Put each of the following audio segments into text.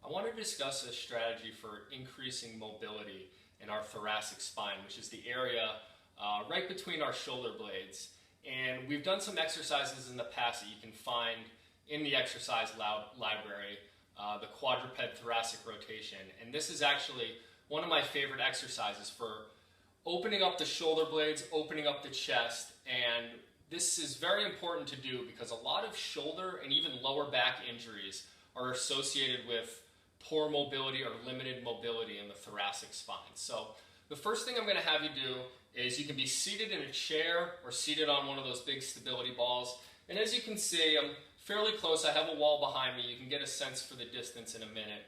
I want to discuss a strategy for increasing mobility in our thoracic spine, which is the area right between our shoulder blades. And we've done some exercises in the past that you can find in the exercise library, the quadruped thoracic rotation. And this is actually one of my favorite exercises for opening up the shoulder blades, opening up the chest, and this is very important to do because a lot of shoulder and even lower back injuries are associated with poor mobility or limited mobility in the thoracic spine. So the first thing I'm going to have you do is you can be seated in a chair or seated on one of those big stability balls. And as you can see, I'm fairly close. I have a wall behind me. You can get a sense for the distance in a minute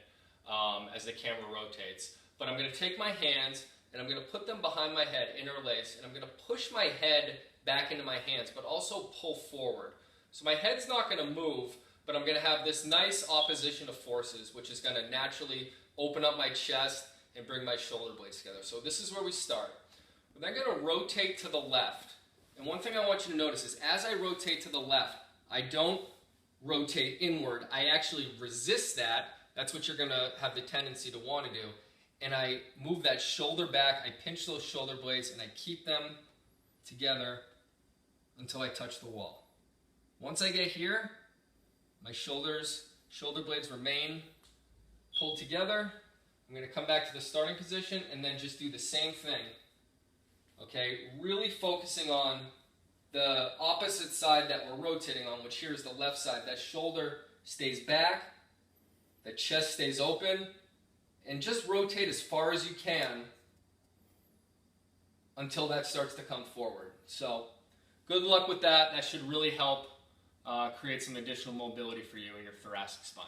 as the camera rotates. But I'm going to take my hands and I'm going to put them behind my head, interlace, and I'm going to push my head back into my hands, but also pull forward. So my head's not going to move, but I'm going to have this nice opposition of forces, which is going to naturally open up my chest and bring my shoulder blades together. So this is where we start. We're then going to rotate to the left. And one thing I want you to notice is as I rotate to the left, I don't rotate inward. I actually resist that. That's what you're going to have the tendency to want to do. And I move that shoulder back, I pinch those shoulder blades, and I keep them together until I touch the wall. Once I get here, my shoulder blades remain pulled together. I'm going to come back to the starting position and then just do the same thing. Okay, really focusing on the opposite side that we're rotating on, which here is the left side. That shoulder stays back, the chest stays open, and just rotate as far as you can until that starts to come forward. So good luck with that. That should really help create some additional mobility for you in your thoracic spine.